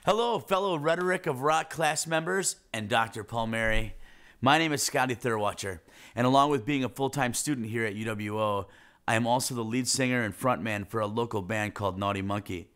Hello, fellow Rhetoric of Rock class members and Dr. Palmieri. My name is Scotti Thurwatcher, and along with being a full-time student here at UWO, I am also the lead singer and frontman for a local band called Naughty Monkey.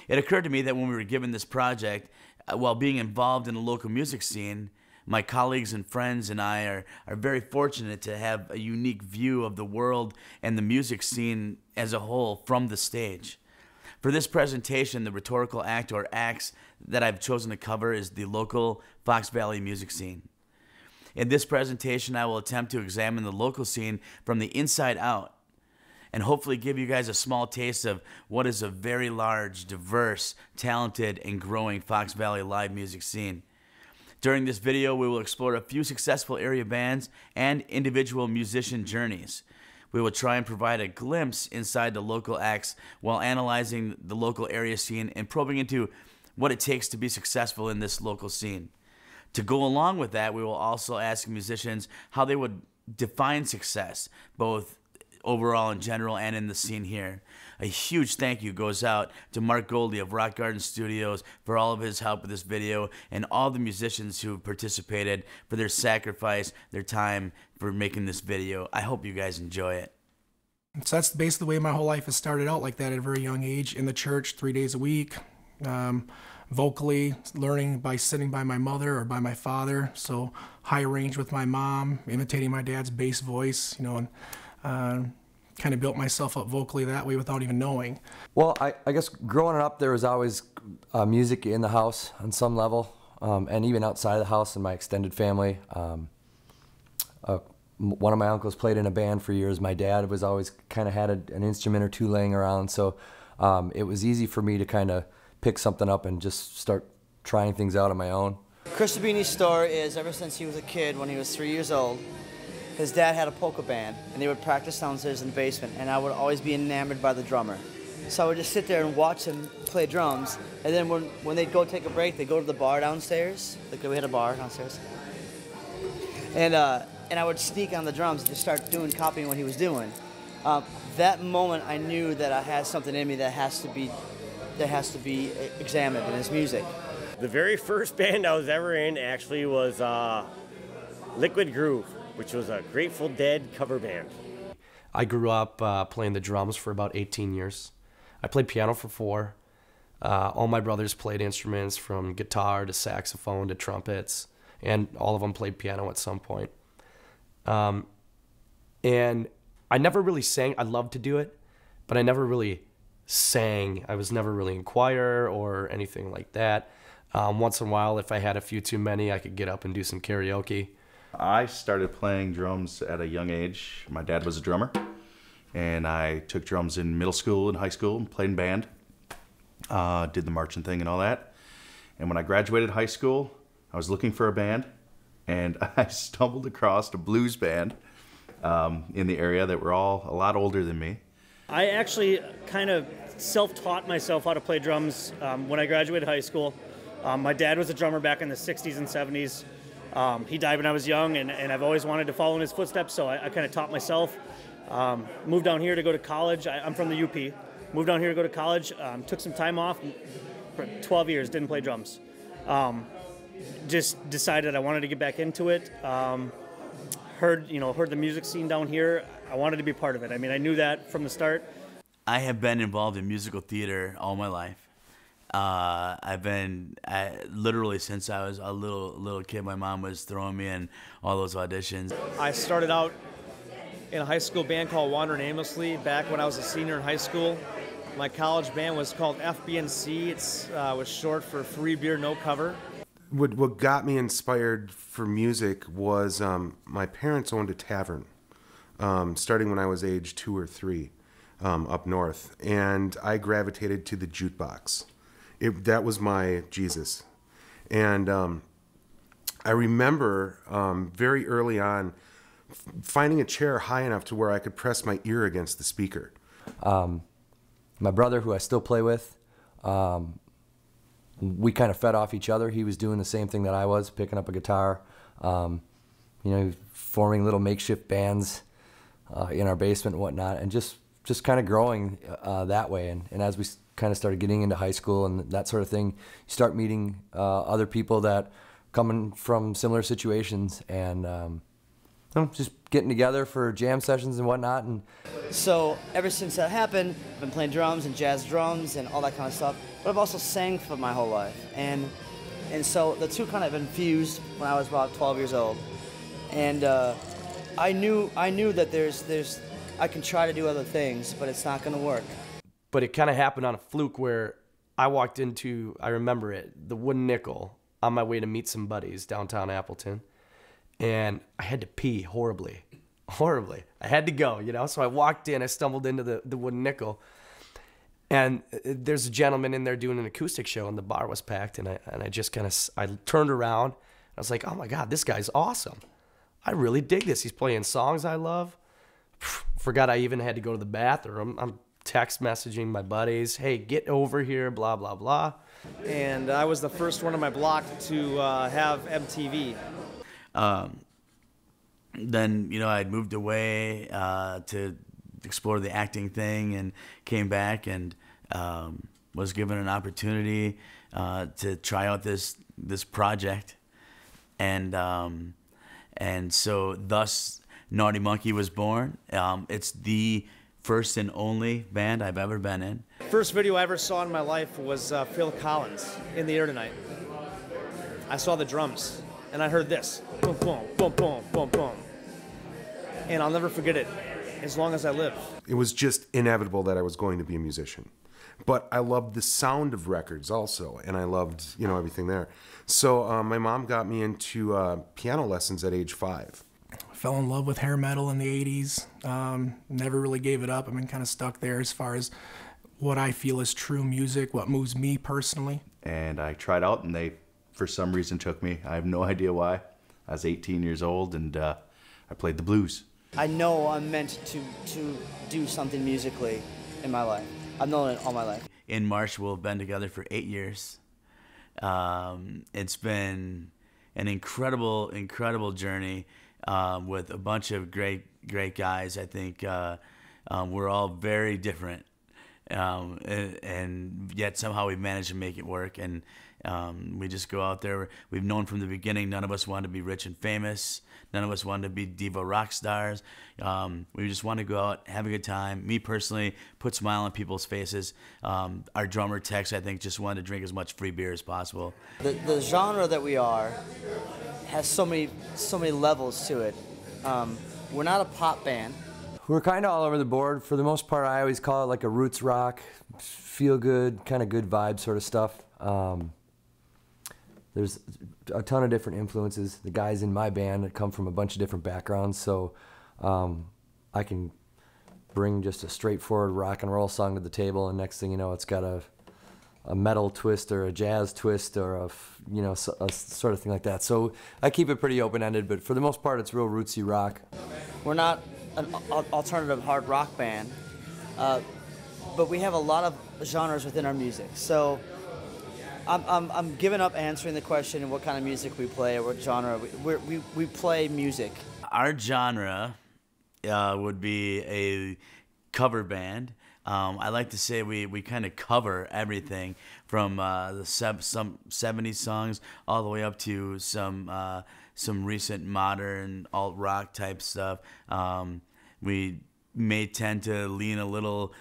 It occurred to me that when we were given this project, while being involved in the local music scene, my colleagues and friends and I are very fortunate to have a unique view of the world and the music scene as a whole from the stage. For this presentation, the rhetorical act or acts that I've chosen to cover is the local Fox Valley music scene. In this presentation, I will attempt to examine the local scene from the inside out and hopefully give you guys a small taste of what is a very large, diverse, talented, and growing Fox Valley live music scene. During this video, we will explore a few successful area bands and individual musician journeys. We will try and provide a glimpse inside the local acts while analyzing the local area scene and probing into what it takes to be successful in this local scene. To go along with that, we will also ask musicians how they would define success, both overall in general and in the scene here. A huge thank you goes out to Marc of Rock Garden Studios for all of his help with this video, and all the musicians who participated for their sacrifice, their time for making this video. I hope you guys enjoy it. So that's basically the way my whole life has started out, like that at a very young age, in the church 3 days a week, vocally, learning by sitting by my mother or by my father, so high range with my mom, imitating my dad's bass voice, you know, and kind of built myself up vocally that way without even knowing. Well, I guess growing up there was always music in the house on some level, and even outside of the house in my extended family. One of my uncles played in a band for years. My dad was always kind of had an instrument or two laying around, so it was easy for me to kind of pick something up and just start trying things out on my own. Chris Szebeni's story is ever since he was a kid, when he was 3 years old, his dad had a polka band, and they would practice downstairs in the basement, and I would always be enamored by the drummer. So I would just sit there and watch him play drums, and then when they'd go take a break, they'd go to the bar downstairs. Like, we had a bar downstairs. And I would sneak on the drums and just start copying what he was doing. That moment, I knew that I had something in me that has to be examined in his music. The very first band I was ever in actually was Liquid Groove, which was a Grateful Dead cover band. I grew up playing the drums for about 18 years. I played piano for 4. All my brothers played instruments from guitar to saxophone to trumpets, and all of them played piano at some point. And I never really sang. I loved to do it, but I never really sang. I was never really in choir or anything like that. Once in a while, if I had a few too many, I could get up and do some karaoke. I started playing drums at a young age. My dad was a drummer, and I took drums in middle school and high school and played in band, did the marching thing and all that. And when I graduated high school, I was looking for a band, and I stumbled across a blues band in the area that were all a lot older than me. I actually kind of self-taught myself how to play drums when I graduated high school. My dad was a drummer back in the 60s and 70s. He died when I was young, and I've always wanted to follow in his footsteps, so I kind of taught myself. Moved down here to go to college. I'm from the UP. Moved down here to go to college, took some time off, for 12 years, didn't play drums. Just decided I wanted to get back into it. Heard the music scene down here. I wanted to be part of it. I mean, I knew that from the start. I have been involved in musical theater all my life. I've been literally since I was a little kid. My mom was throwing me in all those auditions. I started out in a high school band called Wandering Aimlessly back when I was a senior in high school. My college band was called FBNC. It was short for Free Beer No Cover. What got me inspired for music was my parents owned a tavern, starting when I was age 2 or 3, up north, and I gravitated to the jukebox. That was my Jesus. And I remember very early on finding a chair high enough to where I could press my ear against the speaker. My brother, who I still play with, we kind of fed off each other. He was doing the same thing that I was, picking up a guitar, forming little makeshift bands in our basement and whatnot, and just kind of growing that way. And as we kind of started getting into high school and that sort of thing, you start meeting other people that coming from similar situations and just getting together for jam sessions and whatnot. And so ever since that happened, I've been playing drums and jazz drums and all that kind of stuff. But I've also sang for my whole life, and so the two kind of infused when I was about 12 years old. And I knew that I can try to do other things, but it's not going to work. But it kind of happened on a fluke where I walked into, I remember it, the Wooden Nickel on my way to meet some buddies downtown Appleton. And I had to pee horribly. I had to go, So I walked in, I stumbled into the Wooden Nickel. And there's a gentleman in there doing an acoustic show, and the bar was packed. And I just I turned around. I was like, oh my God, this guy's awesome. I really dig this. He's playing songs I love. Forgot I even had to go to the bathroom. I'm text messaging my buddies, hey, get over here, blah, blah, blah. And I was the first one on my block to have MTV. Then, I'd moved away to explore the acting thing and came back and was given an opportunity to try out this project. And so thus Naughty Monkey was born. It's the first and only band I've ever been in. First video I ever saw in my life was Phil Collins, In the Air Tonight. I saw the drums, and I heard this, boom, boom, boom, boom, boom, boom. And I'll never forget it as long as I live. It was just inevitable that I was going to be a musician. But I loved the sound of records also, and I loved, everything there. So my mom got me into piano lessons at age 5. Fell in love with hair metal in the 80s. Never really gave it up. I've been kind of stuck there as far as what I feel is true music, what moves me personally. And I tried out, and they, for some reason, took me. I have no idea why. I was 18 years old, and I played the blues. I know I'm meant to do something musically in my life. I've known it all my life. In March, we'll have been together for 8 years. It's been an incredible, incredible journey with a bunch of great guys. I think we're all very different, and yet somehow we've managed to make it work. And we just go out there. We've known from the beginning none of us wanted to be rich and famous. None of us wanted to be diva rock stars. We just want to go out, have a good time. Me personally, put a smile on people's faces. Our drummer Tex, I think, just wanted to drink as much free beer as possible. The genre that we are has so many levels to it. We're not a pop band. we're kind of all over the board. For the most part, I always call it like a roots rock, feel good, kind of good vibe sort of stuff. There's a ton of different influences. The guys in my band that come from a bunch of different backgrounds, so I can bring just a straightforward rock and roll song to the table, and next thing you know, it's got a metal twist or a jazz twist or a sort of thing like that. So I keep it pretty open-ended, but for the most part, it's real rootsy rock. We're not an alternative hard rock band, but we have a lot of genres within our music. So I'm giving up answering the question of what kind of music we play or what genre. We play music. Our genre would be a cover band. I like to say we kind of cover everything from some 70s songs all the way up to some recent modern alt-rock type stuff. We may tend to lean a little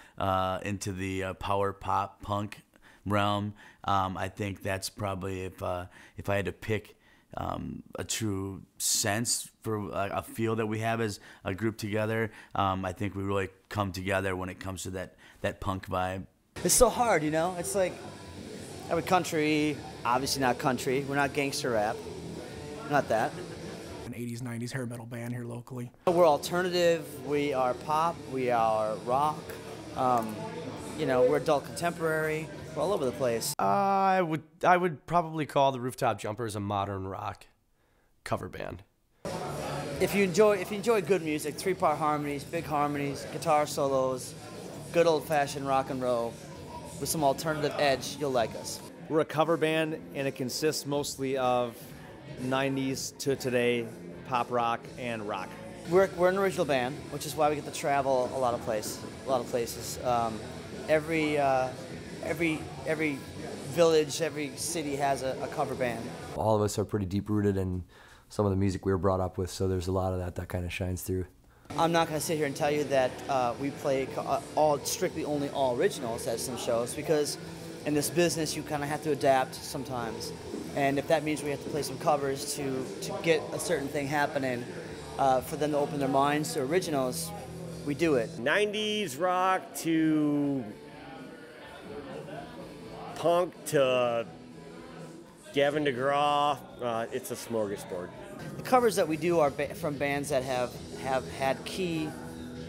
into the power pop punk realm. I think that's probably if I had to pick a true sense for a feel that we have as a group together. I think we really come together when it comes to that punk vibe. It's so hard, you know? It's like, we're country, obviously not country. We're not gangster rap. Not that. An 80s, 90s hair metal band here locally. We're alternative, we are pop, we are rock. We're adult contemporary. We're all over the place. I would probably call the Rooftop Jumpers a modern rock cover band. If you enjoy good music, 3-part harmonies, big harmonies, guitar solos, good old-fashioned rock and roll with some alternative edge, you'll like us. We're a cover band, and it consists mostly of 90s to today pop rock and rock. We're an original band, every village, every city has a cover band. All of us are pretty deep-rooted in some of the music we were brought up with, so there's a lot of that kind of shines through. I'm not going to sit here and tell you that we play strictly only all originals at some shows, because in this business you kind of have to adapt sometimes. And if that means we have to play some covers to get a certain thing happening, for them to open their minds to originals, we do it. 90s rock to punk to Gavin DeGraw, it's a smorgasbord. The covers that we do are from bands that have had key,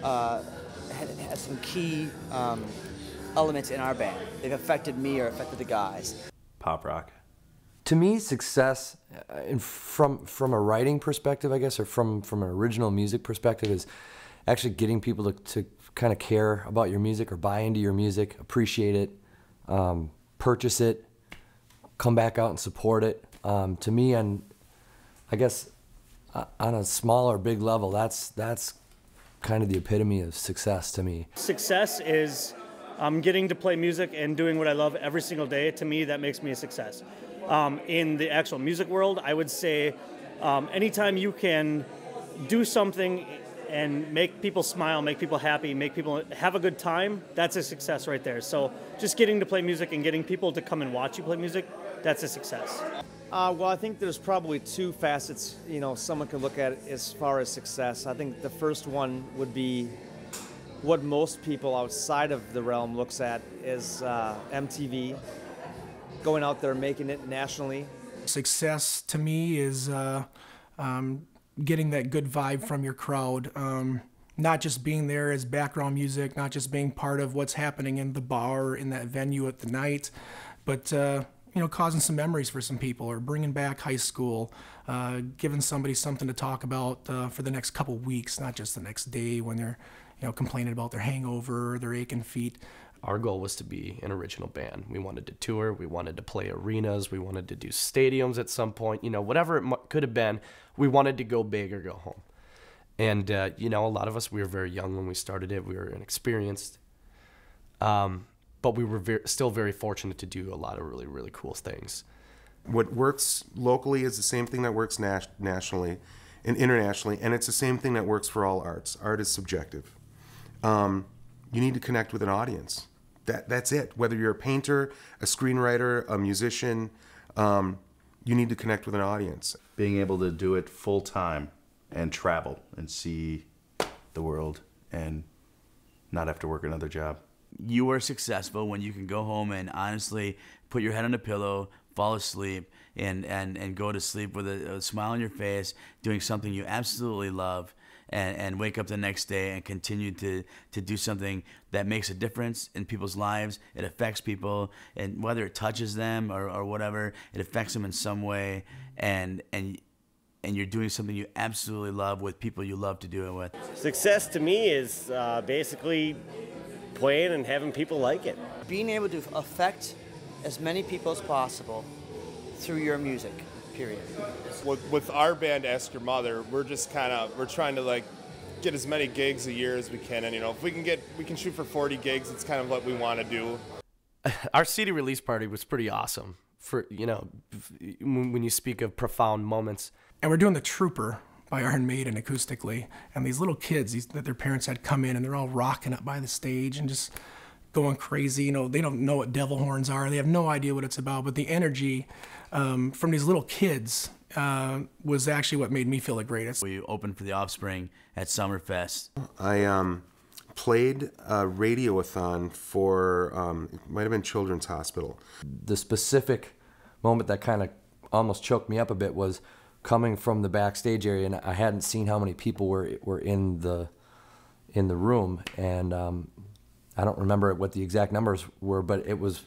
had some key elements in our band. They've affected me or affected the guys. Pop rock. To me, success, from a writing perspective, I guess, or from an original music perspective, is actually getting people to kind of care about your music or buy into your music, appreciate it, purchase it, come back out and support it. To me, and I guess on a small or big level, that's kind of the epitome of success to me. Success is getting to play music and doing what I love every single day. To me, that makes me a success. In the actual music world, I would say anytime you can do something and make people smile, make people happy, make people have a good time, that's a success right there. So just getting to play music and getting people to come and watch you play music, that's a success. Well, I think there's probably two facets, someone could look at as far as success. I think the first one would be what most people outside of the realm looks at is MTV, going out there making it nationally. Success to me is getting that good vibe from your crowd. Not just being there as background music, not just being part of what's happening in the bar or in that venue at the night, but causing some memories for some people, or bringing back high school, giving somebody something to talk about for the next couple weeks, not just the next day when they're complaining about their hangover or their aching feet. Our goal was to be an original band. We wanted to tour, we wanted to play arenas, we wanted to do stadiums at some point, whatever it could have been, we wanted to go big or go home. And, a lot of us, we were very young when we started it, we were inexperienced, but we were still very fortunate to do a lot of really, really cool things. What works locally is the same thing that works nationally and internationally, and it's the same thing that works for all arts. Art is subjective. You need to connect with an audience. That's it. Whether you're a painter, a screenwriter, a musician, you need to connect with an audience. Being able to do it full time and travel and see the world and not have to work another job. You are successful when you can go home and honestly put your head on a pillow, fall asleep, and go to sleep with a smile on your face, doing something you absolutely love, and wake up the next day and continue to do something that makes a difference in people's lives. It affects people, and whether it touches them or whatever, it affects them in some way, and you're doing something you absolutely love with people you love to do it with. Success to me is basically playing and having people like it. Being able to affect as many people as possible through your music, period. With our band, Ask Your Mother, we're trying to get as many gigs a year as we can, and if we can shoot for 40 gigs, it's kind of what we want to do. Our CD release party was pretty awesome. For when you speak of profound moments. And we're doing The Trooper by Iron Maiden acoustically, and these little kids that their parents had come in, and they're all rocking up by the stage and just going crazy. They don't know what devil horns are. They have no idea what it's about, but the energy from these little kids was actually what made me feel the greatest. We opened for The Offspring at Summerfest. I played a radiothon for, it might have been Children's Hospital. The specific moment that kind of almost choked me up a bit was coming from the backstage area, and I hadn't seen how many people were in the room, and I don't remember what the exact numbers were, but it was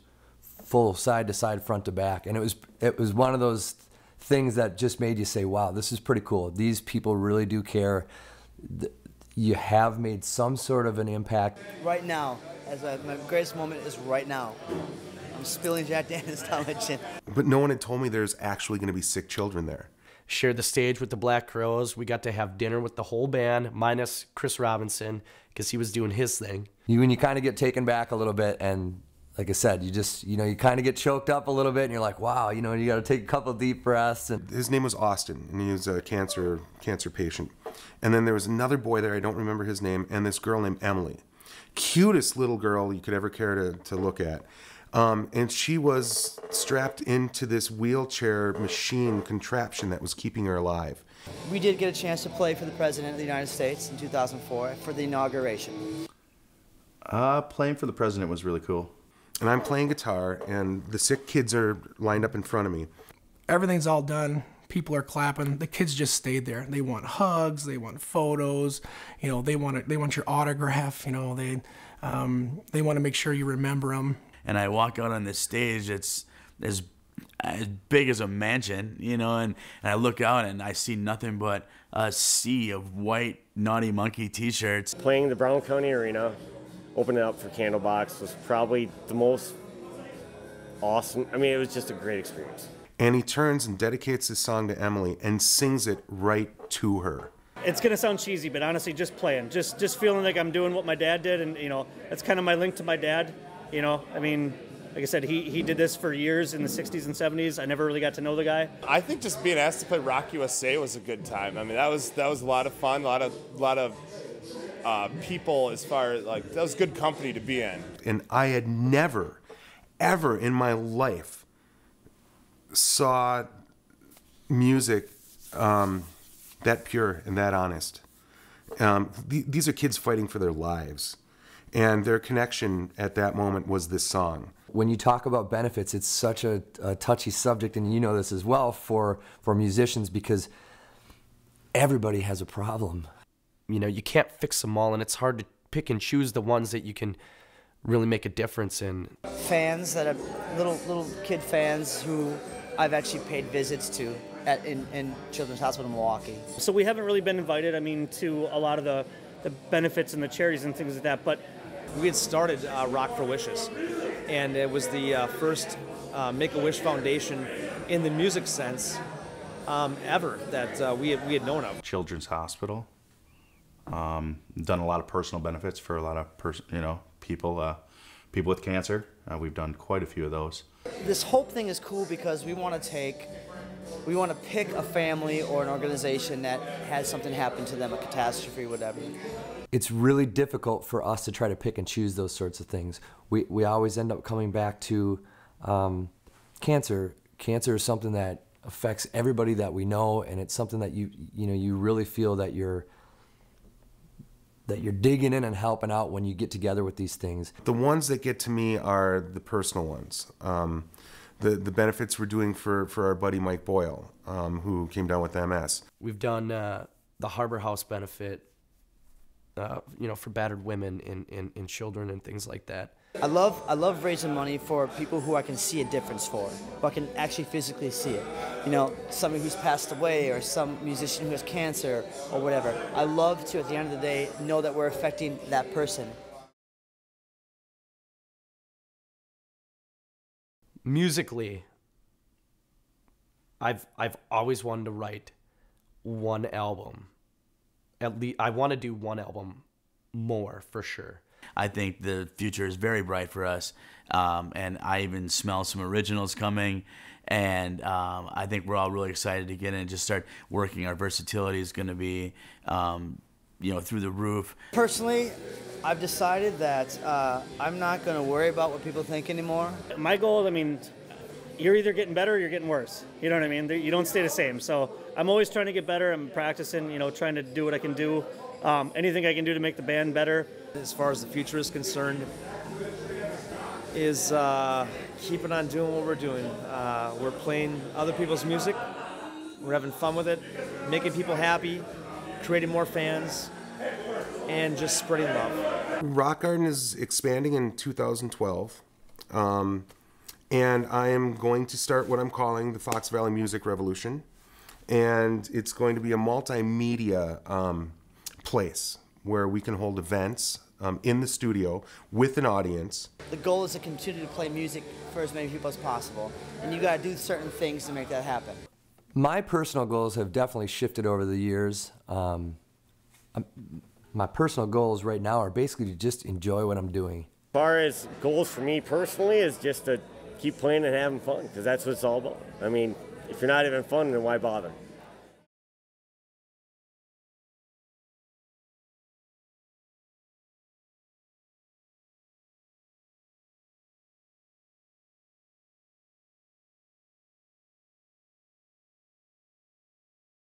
full side to side, front to back, and it was one of those things that just made you say, wow, this is pretty cool. These people really do care. You have made some sort of an impact. Right now, my greatest moment is right now. I'm spilling Jack Daniels down my chin. But no one had told me there's actually going to be sick children there. Shared the stage with the Black Crowes. We got to have dinner with the whole band, minus Chris Robinson, because he was doing his thing. When you kind of get taken back a little bit, and like I said, you kind of get choked up a little bit, and you're like, wow, you got to take a couple deep breaths. And his name was Austin, and he was a cancer patient. And then there was another boy there, I don't remember his name, and this girl named Emily. Cutest little girl you could ever care to look at. And she was strapped into this wheelchair machine contraption that was keeping her alive. We did get a chance to play for the President of the United States in 2004 for the inauguration. Playing for the President was really cool. And I'm playing guitar, and the sick kids are lined up in front of me. Everything's all done. People are clapping. The kids just stayed there. They want hugs. They want photos. They want your autograph. They want to make sure you remember them. And I walk out on this stage. It's as big as a mansion, and I look out and I see nothing but a sea of white Naughty Monkey T-shirts. Playing the Brown County Arena, opening up for Candlebox was probably the most awesome. I mean, it was just a great experience. And he turns and dedicates his song to Emily and sings it right to her. It's going to sound cheesy, but honestly, just playing. Just feeling like I'm doing what my dad did, and, that's kind of my link to my dad. I mean, like I said, he did this for years in the 60s and 70s. I never really got to know the guy. I think just being asked to play Rock USA was a good time. I mean, that was a lot of fun, a lot of people, as far as that was good company to be in. And I had never, ever in my life saw music that pure and that honest. These are kids fighting for their lives, and their connection at that moment was this song. When you talk about benefits, it's such a touchy subject, and you know this as well for musicians, because everybody has a problem. You can't fix them all, and it's hard to pick and choose the ones that you can really make a difference in. Fans that are little kid fans who I've actually paid visits to in Children's Hospital in Milwaukee. So we haven't really been invited, to a lot of the benefits and the charities and things like that, but We had started Rock for Wishes, and it was the first Make-A-Wish Foundation in the music sense ever that we had known of. Children's Hospital. Done a lot of personal benefits for a lot of people with cancer. We've done quite a few of those. This Hope thing is cool because we want to pick a family or an organization that had something happen to them, a catastrophe, whatever. It's really difficult for us to try to pick and choose those sorts of things. We always end up coming back to cancer. Cancer is something that affects everybody that we know, and it's something that you really feel that you're digging in and helping out when you get together with these things. The ones that get to me are the personal ones. The benefits we're doing for our buddy Mike Boyle, who came down with MS. We've done the Harbor House benefit, for battered women and children and things like that. I love raising money for people who I can see a difference for, who I can actually physically see it. Somebody who's passed away, or some musician who has cancer or whatever. I love to, at the end of the day, know that we're affecting that person. Musically, I've always wanted to write one album. At least I want to do one album more, for sure. I think the future is very bright for us, and I even smell some originals coming, and I think we're all really excited to get in and just start working. Our versatility is going to be, through the roof. Personally, I've decided that I'm not going to worry about what people think anymore. My goal, you're either getting better or you're getting worse. You know what I mean? You don't stay the same. So I'm always trying to get better. I'm practicing, trying to do what I can do. Anything I can do to make the band better. As far as the future is concerned, is keeping on doing what we're doing. We're playing other people's music. We're having fun with it, making people happy, creating more fans, and just spreading love. Rock Garden is expanding in 2012. And I am going to start what I'm calling the Fox Valley Music Revolution. And it's going to be a multimedia place where we can hold events in the studio with an audience. The goal is to continue to play music for as many people as possible. And you got to do certain things to make that happen. My personal goals have definitely shifted over the years. My personal goals right now are basically to just enjoy what I'm doing. As far as goals for me personally is just to keep playing and having fun, because that's what it's all about. I mean, if you're not having fun, then why bother?